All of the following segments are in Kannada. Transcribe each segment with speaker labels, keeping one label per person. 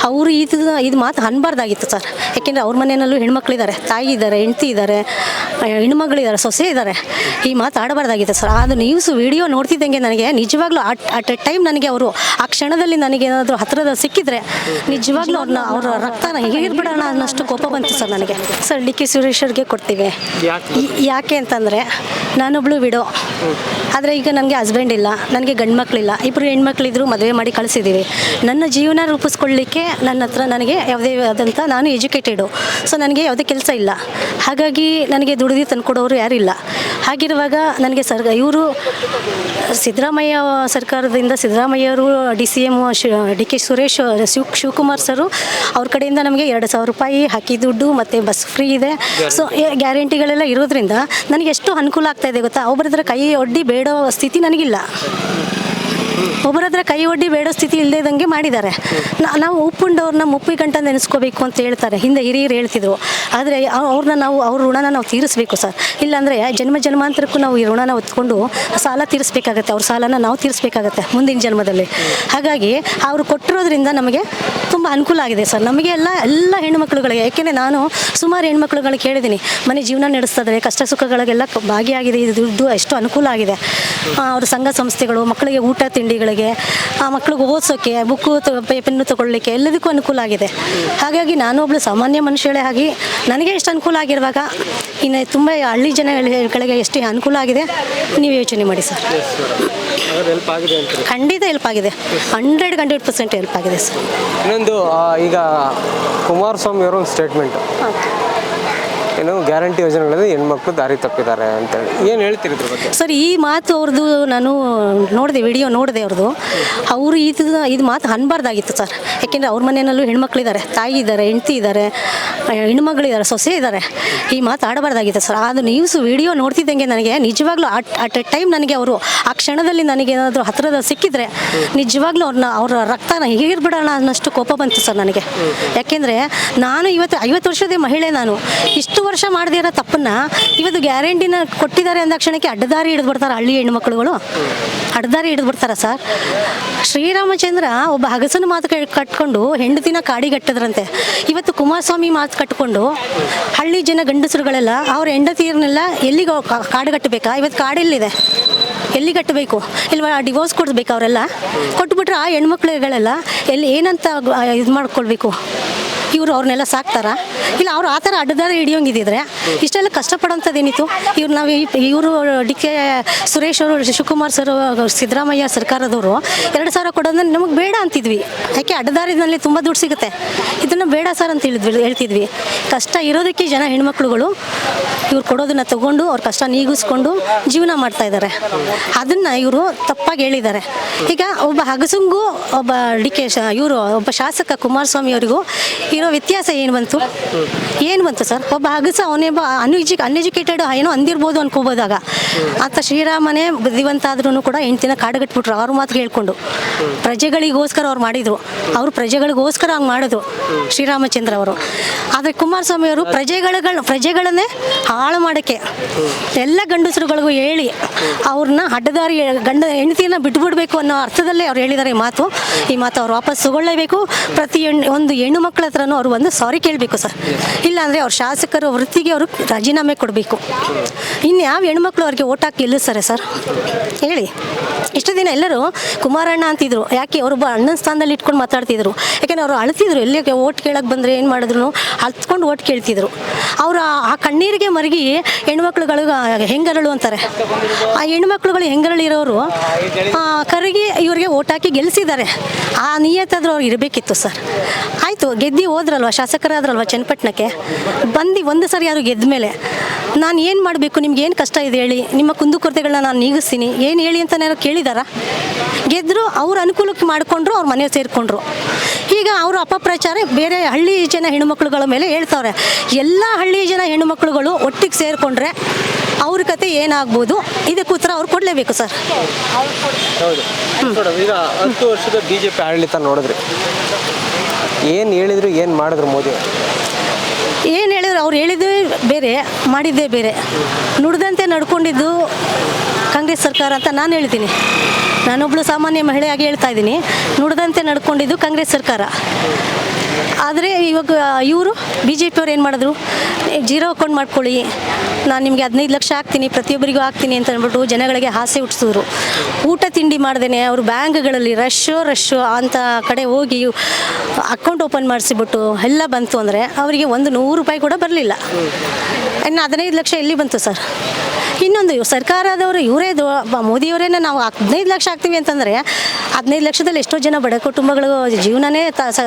Speaker 1: ಅವರು ಇದು ಮಾತು ಅನ್ಬಾರ್ದಾಗಿತ್ತು ಸರ್. ಯಾಕೆಂದರೆ ಅವ್ರ ಮನೆಯಲ್ಲೂ ಹೆಣ್ಮಕ್ಳಿದ್ದಾರೆ, ತಾಯಿ ಇದ್ದಾರೆ, ಹೆಂಡತಿ ಇದ್ದಾರೆ, ಹೆಣ್ಮಗಳಿದ್ದಾರೆ, ಸೊಸೆ ಇದ್ದಾರೆ. ಈ ಮಾತು ಆಡಬಾರ್ದಾಗಿತ್ತು ಸರ್. ಅದು ನ್ಯೂಸ್ ವಿಡಿಯೋ ನೋಡ್ತಿದ್ದಂಗೆ ನನಗೆ ನಿಜವಾಗ್ಲೂ ಅಟ್ ಎ ಟೈಮ್ ನನಗೆ ಅವರು ಆ ಕ್ಷಣದಲ್ಲಿ ನನಗೆ ಏನಾದರೂ ಹತ್ತಿರದಲ್ಲಿ ಸಿಕ್ಕಿದ್ರೆ ನಿಜವಾಗ್ಲೂ ಅವರ ರಕ್ತನ ಹೀರ್ಬಿಡೋಣ ಅನ್ನೋಷ್ಟು ಕೋಪ ಬಂತು ಸರ್ ನನಗೆ. ಸರ್ ಡಿ ಕೆ ಸುರೇಶವ್ರಿಗೆ ಕೊಡ್ತೀವಿ. ಯಾಕೆ ಅಂತಂದರೆ ನಾನೊಬ್ಳು ವಿಡೋ, ಆದರೆ ಈಗ ನನಗೆ ಹಸ್ಬೆಂಡ್ ಇಲ್ಲ, ನನಗೆ ಗಂಡು ಮಕ್ಕಳಿಲ್ಲ, ಇಬ್ಬರು ಹೆಣ್ಮಕ್ಳಿದ್ರು ಮದುವೆ ಮಾಡಿ ಕಳಿಸಿದ್ದೀವಿ. ನನ್ನ ಜೀವನ ರೂಪಿಸ್ಕೊಳ್ಳಿಕ್ಕೆ ನನ್ನ ಹತ್ರ ನನಗೆ ಯಾವುದೇ ಆದಂಥ, ನಾನು ಎಜುಕೇಟೆಡು, ಸೊ ನನಗೆ ಯಾವುದೇ ಕೆಲಸ ಇಲ್ಲ. ಹಾಗಾಗಿ ನನಗೆ ದುಡಿದು ತಂದುಕೊಡೋರು ಯಾರಿಲ್ಲ. ಹಾಗಿರುವಾಗ ನನಗೆ ಇವರು ಸಿದ್ದರಾಮಯ್ಯ ಸರ್ಕಾರದಿಂದ ಸಿದ್ದರಾಮಯ್ಯವರು DCM D K Suresh Shivakumar sir ಅವ್ರ ಕಡೆಯಿಂದ ನಮಗೆ 2,000 ರೂಪಾಯಿ ಹಾಕಿ ದುಡ್ಡು ಮತ್ತು ಬಸ್ ಫ್ರೀ ಇದೆ. ಸೊ ಗ್ಯಾರಂಟಿಗಳೆಲ್ಲ ಇರೋದ್ರಿಂದ ನನಗೆ ಎಷ್ಟು ಅನುಕೂಲ ಆಗ್ತಾ ಇದೆ ಗೊತ್ತಾ. ಒಬ್ಬರದ್ರ ಕೈ ಒಡ್ಡಿ ಬೇಡೋ ಸ್ಥಿತಿ ನನಗಿಲ್ಲ. ಒಬ್ಬರತ್ರ ಕೈ ಒಡ್ಡಿ ಬೇಡೋ ಸ್ಥಿತಿ ಇಲ್ಲದಂಗೆ ಮಾಡಿದ್ದಾರೆ. ನಾವು ಉಪ್ಪುಂಡವ್ರನ್ನ ಮುಪ್ಪಿಗಂಟ ನೆನೆಸ್ಕೋಬೇಕು ಅಂತ ಹೇಳ್ತಾರೆ, ಹಿಂದೆ ಹಿರಿಯರು ಹೇಳ್ತಿದ್ರು. ಆದರೆ ಅವ್ರ ಋಣನ ನಾವು ತೀರಿಸಬೇಕು ಸರ್. ಇಲ್ಲಾಂದರೆ ಜನ್ಮಾಂತರಕ್ಕೂ ನಾವು ಈ ಋಣನ ಹೊತ್ಕೊಂಡು ಸಾಲ ತೀರಿಸ್ಬೇಕಾಗತ್ತೆ. ಅವ್ರ ಸಾಲನ ನಾವು ತೀರಿಸ್ಬೇಕಾಗತ್ತೆ ಮುಂದಿನ ಜನ್ಮದಲ್ಲಿ. ಹಾಗಾಗಿ ಅವರು ಕೊಟ್ಟಿರೋದ್ರಿಂದ ನಮಗೆ ತುಂಬ ಅನುಕೂಲ ಆಗಿದೆ ಸರ್. ನಮಗೆ ಎಲ್ಲ ಹೆಣ್ಣುಮಕ್ಳುಗಳಿಗೆ, ಯಾಕೆಂದರೆ ನಾನು ಸುಮಾರು ಹೆಣ್ಮಕ್ಳುಗಳಿಗೆ ಕೇಳಿದ್ದೀನಿ, ಮನೆ ಜೀವನ ನಡೆಸ್ತಿದ್ರೆ ಕಷ್ಟ ಸುಖಗಳಿಗೆಲ್ಲ ಭಾಗಿಯಾಗಿದೆ. ಇದು ದುಡ್ಡು ಎಷ್ಟು ಅನುಕೂಲ ಆಗಿದೆ. ಅವ್ರ ಸಂಘ ಸಂಸ್ಥೆಗಳು ಮಕ್ಕಳಿಗೆ ಊಟ ತಿಂಡಿಗಳಿಗೆ, ಆ ಮಕ್ಕಳಿಗೆ ಓದಿಸೋಕ್ಕೆ, ಬುಕ್ಕು ಪೆನ್ನು ತೊಗೊಳ್ಳಿಕ್ಕೆ ಎಲ್ಲದಕ್ಕೂ ಅನುಕೂಲ ಆಗಿದೆ. ಹಾಗಾಗಿ ನಾನು ಒಬ್ಬಳು ಸಾಮಾನ್ಯ ಮನುಷ್ಯಳೇ ಆಗಿ ನನಗೆ ಎಷ್ಟು ಅನುಕೂಲ ಆಗಿರುವಾಗ ಇನ್ನು ತುಂಬ ಹಳ್ಳಿ ಜನಗಳಿಗೆ ಎಷ್ಟು ಅನುಕೂಲ ಆಗಿದೆ ನೀವು ಯೋಚನೆ ಮಾಡಿ ಸರ್. ಖಂಡಿತ ಹೆಲ್ಪ್ ಆಗಿದೆ, 100% ಹೆಲ್ಪ್ ಆಗಿದೆ ಸರ್.
Speaker 2: ಇನ್ನೊಂದು ಈಗ ಕುಮಾರಸ್ವಾಮಿ ಅವರ ಒಂದು ಸ್ಟೇಟ್ಮೆಂಟ್, ಏನು ಗ್ಯಾರಂಟಿ ಯೋಜನೆಗಳಲ್ಲಿ ಹೆಣ್ಮಕ್ಳು ದಾರಿ ತಪ್ಪಿದ್ದಾರೆ ಅಂತೇಳಿ ಏನು ಹೇಳ್ತೀರಿ ಇದ್ರ ಬಗ್ಗೆ
Speaker 1: ಸರ್? ಈ ಮಾತು ಅವ್ರದ್ದು ನಾನು ನೋಡಿದೆ, ವಿಡಿಯೋ ನೋಡಿದೆ ಅವ್ರದ್ದು. ಅವರು ಇದು ಮಾತು ಅನ್ಬಾರ್ದಾಗಿತ್ತು ಸರ್. ಯಾಕೆಂದರೆ ಅವ್ರ ಮನೆಯಲ್ಲೂ ಹೆಣ್ಮಕ್ಳಿದ್ದಾರೆ, ತಾಯಿ ಇದ್ದಾರೆ, ಹೆಂಡತಿ ಇದ್ದಾರೆ, ಹೆಣ್ಮಗಳಿದ್ದಾರೆ, ಸೊಸೆ ಇದ್ದಾರೆ. ಈ ಮಾತು ಆಡಬಾರ್ದಾಗಿತ್ತು ಸರ್. ಅದು ನ್ಯೂಸ್ ವಿಡಿಯೋ ನೋಡ್ತಿದ್ದಂಗೆ ನನಗೆ ನಿಜವಾಗ್ಲೂ ಅಟ್ ಎ ಟೈಮ್ ನನಗೆ ಅವರು ಆ ಕ್ಷಣದಲ್ಲಿ ನನಗೆ ಏನಾದರೂ ಹತ್ತಿರದಲ್ಲಿ ಸಿಕ್ಕಿದ್ರೆ ನಿಜವಾಗ್ಲೂ ಅವರ ರಕ್ತನ ಹೀರ್ಬಿಡೋಣ ಅನ್ನೋಷ್ಟು ಕೋಪ ಬಂತು ಸರ್ ನನಗೆ. ಯಾಕೆಂದರೆ ನಾನು 50 ವರ್ಷದ ಮಹಿಳೆ. ನಾನು ಇಷ್ಟು ವರ್ಷ ಮಾಡದೇ ಇರೋ ತಪ್ಪನ್ನ ಇವತ್ತು ಗ್ಯಾರಂಟಿನ ಕೊಟ್ಟಿದ್ದಾರೆ ಅಂದ ಕ್ಷಣಕ್ಕೆ ಅಡ್ಡದಾರಿ ಹಿಡಿದು ಬಿಡ್ತಾರೆ. ಹಳ್ಳಿ ಹೆಣ್ಮಕ್ಳುಗಳು ಅಡ್ಡದಾರಿ ಹಿಡಿದು ಬಿಡ್ತಾರೆ ಸರ್. ಶ್ರೀರಾಮಚಂದ್ರ ಒಬ್ಬ ಹಗಸನ ಮಾತು ಕಟ್ಕೊಂಡು ಹೆಂಡತಿನ ಕಾಡಿಗಟ್ಟಿದ್ರಂತೆ. ಇವತ್ತು ಕುಮಾರಸ್ವಾಮಿ ಮಾತು ಕಟ್ಕೊಂಡು ಹಳ್ಳಿ ಜನ ಗಂಡಸರುಗಳೆಲ್ಲ ಅವ್ರ ಹೆಂಡತಿಯರನ್ನೆಲ್ಲ ಎಲ್ಲಿಗೆ ಕಾಡುಗಟ್ಟಬೇಕಾ? ಇವತ್ತು ಕಾಡೆಲ್ಲಿದೆ, ಎಲ್ಲಿ ಕಟ್ಟಬೇಕು? ಇಲ್ವಾ ಡಿವೋರ್ಸ್ ಕೊಡ್ಬೇಕು? ಅವರೆಲ್ಲ ಕೊಟ್ಬಿಟ್ರೆ ಆ ಹೆಣ್ಮಕ್ಳುಗಳೆಲ್ಲ ಎಲ್ಲಿ ಏನಂತ ಇದು ಮಾಡ್ಕೊಳ್ಬೇಕು? ಇವರು ಅವ್ರನ್ನೆಲ್ಲ ಸಾಕ್ತಾರಾ? ಇಲ್ಲ ಅವ್ರು ಆ ಥರ ಅಡ್ಡದಾರ ಹಿಡಿಯೋಂಗಿದ್ದಿದ್ರೆ ಇಷ್ಟೆಲ್ಲ ಕಷ್ಟಪಡೋಂಥದ್ದೇನಿತ್ತು? ಇವರು ಡಿ ಕೆ ಸುರೇಶ್ ಅವರು, ಶಿವಕುಮಾರ್ ಸರ್, ಸಿದ್ದರಾಮಯ್ಯ ಸರ್ಕಾರದವರು 2,000 ಕೊಡೋದನ್ನ ನಮಗೆ ಬೇಡ ಅಂತಿದ್ವಿ. ಯಾಕೆ ಅಡ್ಡದಾರಿನಲ್ಲಿ ತುಂಬ ದುಡ್ಡು ಸಿಗುತ್ತೆ, ಇದನ್ನು ಬೇಡ ಸರ್ ಅಂತ ಹೇಳ್ತಿದ್ವಿ. ಕಷ್ಟ ಇರೋದಕ್ಕೆ ಜನ ಹೆಣ್ಮಕ್ಳುಗಳು ಇವ್ರು ಕೊಡೋದನ್ನ ತಗೊಂಡು ಅವ್ರ ಕಷ್ಟ ನೀಗಿಸ್ಕೊಂಡು ಜೀವನ ಮಾಡ್ತಾ ಇದ್ದಾರೆ. ಅದನ್ನು ಇವರು ತಪ್ಪಾಗಿ ಹೇಳಿದ್ದಾರೆ. ಈಗ ಒಬ್ಬ ಹಗಸಂಗೂ ಒಬ್ಬ ಒಬ್ಬ ಶಾಸಕ ಕುಮಾರಸ್ವಾಮಿ ಅವರಿಗೂ ಇರೋ ವ್ಯತ್ಯಾಸ ಏನು ಬಂತು ಸರ್? ಒಬ್ಬ ಹಗಸ ಅವನೇಬ ಅನ್ಎಜುಕೇಟೆಡ್ ಏನೋ ಅಂದಿರ್ಬೋದು ಅನ್ಕೋಬೋದಾಗ ಆತ ಶ್ರೀರಾಮನೇ ಬುದ್ಧಿವಂತ ಆದ್ರೂ ಕೂಡ ಹೆಂಡ್ತಿನ ಕಾಡುಗಟ್ಬಿಟ್ರು. ಅವ್ರ ಮಾತು ಹೇಳ್ಕೊಂಡು ಪ್ರಜೆಗಳಿಗೋಸ್ಕರ ಅವ್ರು ಮಾಡಿದ್ರು, ಅವರು ಪ್ರಜೆಗಳಿಗೋಸ್ಕರ ಹಂಗೆ ಮಾಡಿದ್ರು ಶ್ರೀರಾಮಚಂದ್ರ ಅವರು. ಆದರೆ ಕುಮಾರಸ್ವಾಮಿ ಅವರು ಪ್ರಜೆಗಳನ್ನೇ ಹಾಳು ಮಾಡೋಕ್ಕೆ ಎಲ್ಲ ಗಂಡಸರುಗಳಿಗೂ ಹೇಳಿ ಅವ್ರನ್ನ ಅಡ್ಡದಾರಿ ಹೆಂಡತಿಯನ್ನು ಬಿಟ್ಬಿಡ್ಬೇಕು ಅನ್ನೋ ಅರ್ಥದಲ್ಲೇ ಅವ್ರು ಹೇಳಿದ್ದಾರೆ. ಈ ಮಾತು ಅವ್ರು ವಾಪಸ್ ತಗೊಳ್ಳೇಬೇಕು. ಒಂದು ಹೆಣ್ಣು ಮಕ್ಕಳ ಹತ್ರನೂ ಅವರು ಒಂದು ಸಾರಿ ಕೇಳಬೇಕು ಸರ್. ಇಲ್ಲಾಂದರೆ ಅವ್ರ ಶಾಸಕರ ವೃತ್ತಿಗೆ ಅವರು ರಾಜೀನಾಮೆ ಕೊಡಬೇಕು. ಇನ್ನು ಯಾವ ಹೆಣ್ಮಕ್ಳು ಅವ್ರಿಗೆ ಓಟ್ ಹಾಕಿ ಗೆಲ್ಲಿಸ್ತಾರೆ ಸರ್ ಹೇಳಿ? ಇಷ್ಟು ದಿನ ಎಲ್ಲರೂ ಕುಮಾರಣ್ಣ ಅಂತಿದ್ರು. ಯಾಕೆ? ಅವರೊಬ್ಬ ಅಣ್ಣನ ಸ್ಥಾನದಲ್ಲಿ ಇಟ್ಕೊಂಡು ಮಾತಾಡ್ತಿದ್ರು. ಯಾಕೆಂದರೆ ಅವರು ಅಳ್ತಿದ್ರು. ಎಲ್ಲಿ ಓಟ್ ಕೇಳಕ್ಕೆ ಬಂದರೆ ಏನು ಮಾಡಿದ್ರು ಅಳ್ತ್ಕೊಂಡು ಓಟ್ ಕೇಳ್ತಿದ್ರು. ಅವರು ಆ ಕಣ್ಣೀರಿಗೆ ಮರುಗಿ ಹೆಣ್ಮಕ್ಳುಗಳಿಗೆ ಹೆಂಗರಳು ಅಂತಾರೆ. ಆ ಹೆಣ್ಮಕ್ಳುಗಳು ಹೆಂಗರಳಿರೋರು ಕರಗಿ ಇವ್ರಿಗೆ ಓಟ್ ಹಾಕಿ ಗೆಲ್ಲಿಸಿದ್ದಾರೆ. ಆ ನಿಯತ್ತಾದರೂ ಅವ್ರಿಗೆ ಇರಬೇಕಿತ್ತು ಸರ್. ಆಯಿತು, ಗೆದ್ದು ಹೋದ್ರಲ್ವ, ಶಾಸಕರಾದ್ರಲ್ವ ಚನ್ನಪಟ್ಟಣಕ್ಕೆ ಬಂದು ಒಂದು ಸರಿ ಯಾರು ಗೆದ್ದ ಮೇಲೆ ನಾನು ಏನು ಮಾಡಬೇಕು, ನಿಮ್ಗೆ ಏನು ಕಷ್ಟ ಇದೆ ಹೇಳಿ, ನಿಮ್ಮ ಕುಂದುಕೊರತೆಗಳನ್ನ ನಾನು ನೀಗಿಸ್ತೀನಿ ಏನು ಹೇಳಿ ಅಂತ ನಾನು ಕೇಳಿದಾರ? ಗೆದ್ದರು, ಅವ್ರ ಅನುಕೂಲಕ್ಕೆ ಮಾಡಿಕೊಂಡ್ರು, ಅವ್ರ ಮನೆ ಸೇರಿಕೊಂಡ್ರು. ಈಗ ಅವರು ಅಪಪ್ರಚಾರ ಬೇರೆ ಹಳ್ಳಿ ಜನ ಹೆಣ್ಣುಮಕ್ಳುಗಳ ಮೇಲೆ ಹೇಳ್ತಾವ್ರೆ. ಎಲ್ಲ ಹಳ್ಳಿ ಜನ ಹೆಣ್ಣುಮಕ್ಳುಗಳು ಒಟ್ಟಿಗೆ ಸೇರಿಕೊಂಡ್ರೆ ಅವ್ರ ಕತೆ ಏನಾಗ್ಬೋದು? ಇದಕ್ಕೆ ಉತ್ತರ ಅವ್ರು ಕೊಡಲೇಬೇಕು ಸರ್.
Speaker 2: ಈಗ 10 ವರ್ಷದ BJP ಆಡಳಿತ ನೋಡಿದ್ರಿ, ಏನು ಹೇಳಿದ್ರು ಏನು ಮಾಡಿದ್ರು ಮೋದಿ?
Speaker 1: ಏನು ಹೇಳಿದ್ರು? ಅವ್ರು ಹೇಳಿದ್ದೇ ಬೇರೆ, ಮಾಡಿದ್ದೇ ಬೇರೆ. ನುಡಿದಂತೆ ನಡ್ಕೊಂಡಿದ್ದು ಕಾಂಗ್ರೆಸ್ ಸರ್ಕಾರ ಅಂತ ನಾನು ಹೇಳ್ತೀನಿ. ನಾನೊಬ್ಳು ಸಾಮಾನ್ಯ ಮಹಿಳೆಯಾಗಿ ಹೇಳ್ತಾ ಇದ್ದೀನಿ. ನುಡಿದಂತೆ ನಡ್ಕೊಂಡಿದ್ದು ಕಾಂಗ್ರೆಸ್ ಸರ್ಕಾರ. ಆದರೆ ಇವಾಗ ಇವರು ಬಿ ಜೆ ಪಿಯವ್ರು ಏನು ಮಾಡಿದ್ರು, ಜೀರೋ ಅಕೌಂಟ್ ಮಾಡ್ಕೊಳ್ಳಿ, ನಾನು ನಿಮಗೆ 15 ಲಕ್ಷ ಹಾಕ್ತೀನಿ, ಪ್ರತಿಯೊಬ್ಬರಿಗೂ ಹಾಕ್ತೀನಿ ಅಂತ ಅಂದ್ಬಿಟ್ಟು ಜನಗಳಿಗೆ ಆಸೆ ಹುಟ್ಟಿಸಿದ್ರು. ಊಟ ತಿಂಡಿ ಮಾಡ್ದೇನೆ ಅವರು ಬ್ಯಾಂಕ್ಗಳಲ್ಲಿ ರಶ್ಶು ಅಂತ ಕಡೆ ಹೋಗಿ ಅಕೌಂಟ್ ಓಪನ್ ಮಾಡಿಸಿಬಿಟ್ಟು ಎಲ್ಲ ಬಂತು ಅಂದರೆ ಅವರಿಗೆ ಒಂದು 100 ರೂಪಾಯಿ ಕೂಡ ಬರಲಿಲ್ಲ. ಇನ್ನು 15 ಲಕ್ಷ ಎಲ್ಲಿ ಬಂತು ಸರ್? ಇನ್ನೊಂದು ಸರ್ಕಾರದವರು ಮೋದಿಯವರೇನೆ ನಾವು 15 ಲಕ್ಷ ಹಾಕ್ತೀವಿ ಅಂತಂದರೆ 15 ಲಕ್ಷದಲ್ಲಿ ಎಷ್ಟೋ ಜನ ಬಡ ಕುಟುಂಬಗಳು ಜೀವನನೇ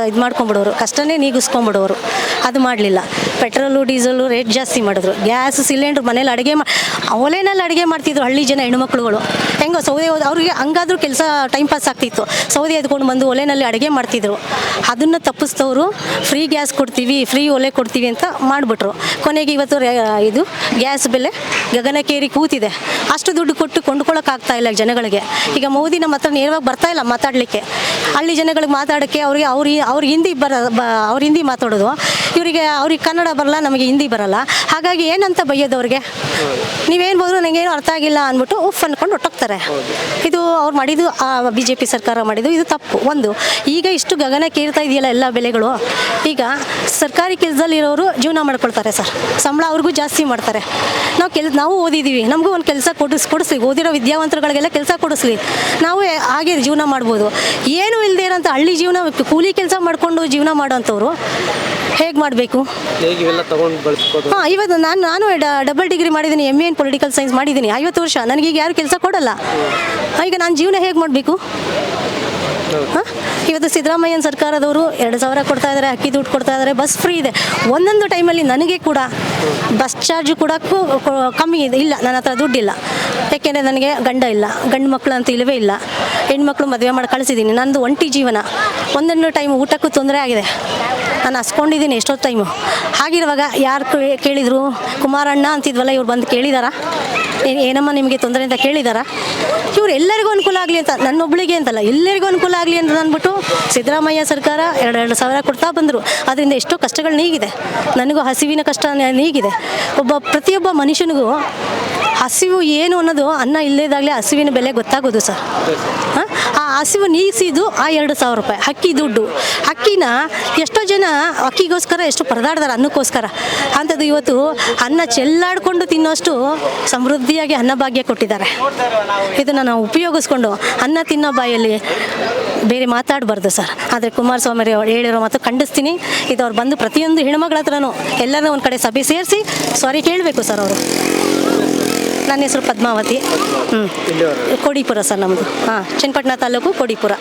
Speaker 1: ಇದು ಮಾಡ್ಕೊಂಬಿಡೋರು, ಕಷ್ಟನೇ ನೀಗಿಸ್ಕೊಂಬಿಡೋರು. ಅದು ಮಾಡಲಿಲ್ಲ. ಪೆಟ್ರೋಲು ಡೀಸೆಲು ರೇಟ್ ಜಾಸ್ತಿ ಮಾಡಿದ್ರು. ಗ್ಯಾಸ್ ಸಿಲಿಂಡ್ರ್ ಮನೇಲಿ ಒಲೆನಲ್ಲಿ ಅಡುಗೆ ಮಾಡ್ತಿದ್ರು ಹಳ್ಳಿ ಜನ ಹೆಣ್ಮಕ್ಳುಗಳು. ಹೆಂಗೋ ಸೌದೆ ಅವ್ರಿಗೆ ಹಂಗಾದ್ರೂ ಕೆಲಸ ಟೈಮ್ ಪಾಸ್ ಆಗ್ತಿತ್ತು. ಸೌದೆ ಎತ್ಕೊಂಡು ಬಂದು ಒಲೆನಲ್ಲಿ ಅಡುಗೆ ಮಾಡ್ತಿದ್ರು. ಅದನ್ನು ತಪ್ಪಿಸ್ತವರು ಫ್ರೀ ಗ್ಯಾಸ್ ಕೊಡ್ತೀವಿ, ಫ್ರೀ ಒಲೆ ಕೊಡ್ತೀವಿ ಅಂತ ಮಾಡಿಬಿಟ್ರು. ಕೊನೆಗೆ ಇವತ್ತು ಇದು ಗ್ಯಾಸ್ ಬೆಲೆ ಗಗನಕ್ಕೇರಿ ಕೂತಿದೆ. ಅಷ್ಟು ದುಡ್ಡು ಕೊಟ್ಟು ಕೊಂಡ್ಕೊಳ್ಳೋಕ್ಕಾಗ್ತಾ ಇಲ್ಲ ಜನಗಳಿಗೆ. ಈಗ ಮೋದಿ ನಮ್ಮ ಹತ್ರ ನೇರವಾಗಿ ಬರ್ತಾ ಇಲ್ಲ ಮಾತಾಡಲಿಕ್ಕೆ. ಹಳ್ಳಿ ಜನಗಳಿಗೆ ಮಾತಾಡೋಕ್ಕೆ ಅವ್ರಿಗೆ ಹಿಂದಿ ಮಾತಾಡೋದು, ಅವ್ರಿಗೆ ಕನ್ನಡ ಬರಲ್ಲ, ನಮಗೆ ಹಿಂದಿ ಬರಲ್ಲ. ಹಾಗಾಗಿ ಏನಂತ ಬೈಯೋದು ಅವ್ರಿಗೆ? ನೀವೇನು ಬೋದು ನನಗೇನು ಅರ್ಥ ಆಗಿಲ್ಲ ಅಂದ್ಬಿಟ್ಟು ಉಫ್ ಅಂದ್ಕೊಂಡು ಹೊಟ್ಟೋಗ್ತಾರೆ. ಇದು ಅವ್ರು ಮಾಡಿದ್ದು, ಬಿ ಜೆ ಪಿ ಸರ್ಕಾರ ಮಾಡಿದ್ದು ಇದು ತಪ್ಪು. ಒಂದು ಈಗ ಇಷ್ಟು ಗಗನಕ್ಕೇರ್ತಾ ಇದೆಯಲ್ಲ ಎಲ್ಲ ಬೆಲೆಗಳು. ಈಗ ಸರ್ಕಾರಿ ಕೆಲಸದಲ್ಲಿರೋರು ಜೀವನ ಮಾಡ್ಕೊಳ್ತಾರೆ ಸರ್, ಸಂಬಳ ಅವ್ರಿಗೂ ಜಾಸ್ತಿ ಮಾಡ್ತಾರೆ. ನಾವು ಓದಿದ್ದೀವಿ, ನಮಗೂ ಒಂದು ಕೆಲಸ ಕೊಡಿಸ್ಲಿ, ಓದಿರೋ ವಿದ್ಯಾವಂತರುಗಳಿಗೆಲ್ಲ ಕೆಲಸ ಕೊಡಿಸ್ಲಿ, ನಾವು ಹಾಗೆ ಜೀವನ ಮಾಡ್ಬೋದು. ಏನೂ ಇಲ್ಲದೆ ಇರೋಂಥ ಹಳ್ಳಿ ಜೀವನ, ಕೂಲಿ ಕೆಲಸ ಮಾಡಿಕೊಂಡು ಜೀವನ ಮಾಡೋಂಥವ್ರು ಹೇಗೆ ಮಾಡಬೇಕು? ಹಾಂ, ಇವತ್ತು ನಾನು ಡಬಲ್ ಡಿಗ್ರಿ ಮಾಡಿದ್ದೀನಿ, MA ಇನ್ ಪೊಲಿಟಿಕಲ್ ಸೈನ್ಸ್ ಮಾಡಿದ್ದೀನಿ, 50 ವರ್ಷ. ನನಗೀಗ ಯಾರು ಕೆಲಸ ಕೊಡಲ್ಲ. ಈಗ ನಾನು ಜೀವನ ಹೇಗೆ ಮಾಡಬೇಕು? ಹಾಂ, ಇವತ್ತು ಸಿದ್ದರಾಮಯ್ಯನ ಸರ್ಕಾರದವರು 2,000 ಕೊಡ್ತಾ ಇದ್ದಾರೆ, ಅಕ್ಕಿ ದುಡ್ಡು ಕೊಡ್ತಾ ಇದ್ದಾರೆ, ಬಸ್ ಫ್ರೀ ಇದೆ. ಒಂದೊಂದು ಟೈಮಲ್ಲಿ ನನಗೆ ಕೂಡ ಬಸ್ ಚಾರ್ಜು ಕೊಡೋಕ್ಕೂ ಕಮ್ಮಿ ಇಲ್ಲ, ನನ್ನ ಹತ್ರ ದುಡ್ಡಿಲ್ಲ. ಯಾಕೆಂದರೆ ನನಗೆ ಗಂಡ ಇಲ್ಲ, ಗಂಡು ಮಕ್ಕಳು ಅಂತ ಇಲ್ಲವೇ ಇಲ್ಲ. ಹೆಣ್ಮಕ್ಳು ಮದುವೆ ಮಾಡಿ ಕಳಿಸಿದ್ದೀನಿ. ನಂದು ಒಂಟಿ ಜೀವನ. ಒಂದೊಂದು ಟೈಮ್ ಊಟಕ್ಕೂ ತೊಂದರೆ ಆಗಿದೆ. ನಾನು ಹಸ್ಕೊಂಡಿದ್ದೀನಿ ಎಷ್ಟೋ ಟೈಮು. ಹಾಗಿರುವಾಗ ಯಾರು ಕೇಳಿದರು? ಕುಮಾರಣ್ಣ ಅಂತಿದ್ವಲ್ಲ, ಇವ್ರು ಬಂದು ಕೇಳಿದಾರಾ? ಏನಮ್ಮ ನಿಮಗೆ ತೊಂದರೆ ಅಂತ ಕೇಳಿದಾರಾ? ಇವ್ರು ಎಲ್ಲರಿಗೂ ಅನುಕೂಲ ಆಗಲಿ ಅಂತ, ನನ್ನೊಬ್ಬಳಿಗೆ ಅಂತಲ್ಲ, ಎಲ್ಲರಿಗೂ ಅನುಕೂಲ ಆಗಲಿ ಅಂತ ಅಂದ್ಬಿಟ್ಟು ಸಿದ್ದರಾಮಯ್ಯ ಸರ್ಕಾರ 2,000 ಕೊಡ್ತಾ ಬಂದರು. ಅದರಿಂದ ಎಷ್ಟೋ ಕಷ್ಟಗಳು ನೀಗಿದೆ. ನನಗೂ ಹಸಿವಿನ ಕಷ್ಟ ನೀಗಿದೆ. ಪ್ರತಿಯೊಬ್ಬ ಮನುಷ್ಯನಿಗೂ ಹಸಿವು ಏನು ಅನ್ನೋದು ಅನ್ನ ಇಲ್ಲದಾಗಲೇ ಹಸಿವಿನ ಬೆಲೆ ಗೊತ್ತಾಗೋದು ಸರ್. ಆ ಹಸಿವು ನೀಗಿಸಿದ್ದು ಆ 2,000 ರೂಪಾಯಿ ಅಕ್ಕಿ ದುಡ್ಡು. ಅಕ್ಕಿನ ಎಷ್ಟೋ ಜನ ಅಕ್ಕಿಗೋಸ್ಕರ ಎಷ್ಟು ಪರದಾಡ್ತಾರೆ, ಅನ್ನಕ್ಕೋಸ್ಕರ. ಅಂಥದ್ದು ಇವತ್ತು ಅನ್ನ ಚೆಲ್ಲಾಡಿಕೊಂಡು ತಿನ್ನೋಷ್ಟು ಸಮೃದ್ಧಿಯಾಗಿ ಅನ್ನಭಾಗ್ಯ ಕೊಟ್ಟಿದ್ದಾರೆ. ಇದನ್ನು ನಾವು ಉಪಯೋಗಿಸ್ಕೊಂಡು ಅನ್ನ ತಿನ್ನೋ ಬಾಯಲ್ಲಿ ಬೇರೆ ಮಾತಾಡಬಾರ್ದು ಸರ್. ಆದರೆ ಕುಮಾರಸ್ವಾಮಿ ಹೇಳಿರೋ ಮಾತು ಖಂಡಿಸ್ತೀನಿ. ಇದು ಅವ್ರು ಬಂದು ಪ್ರತಿಯೊಂದು ಹೆಣ್ಮಗಳ ಹತ್ರನೂ ಎಲ್ಲರೂ ಒಂದು ಕಡೆ ಸಭೆ ಸೇರಿಸಿ ಸಾರಿ ಕೇಳಬೇಕು ಸರ್ ಅವರು. ನನ್ನ ಹೆಸರು ಪದ್ಮಾವತಿ. ಕೋಡಿಪುರ ಸರ್ ನಮ್ಮದು. ಹಾಂ, ಚನ್ನಪಟ್ಟಣ ತಾಲೂಕು ಕೋಡಿಪುರ.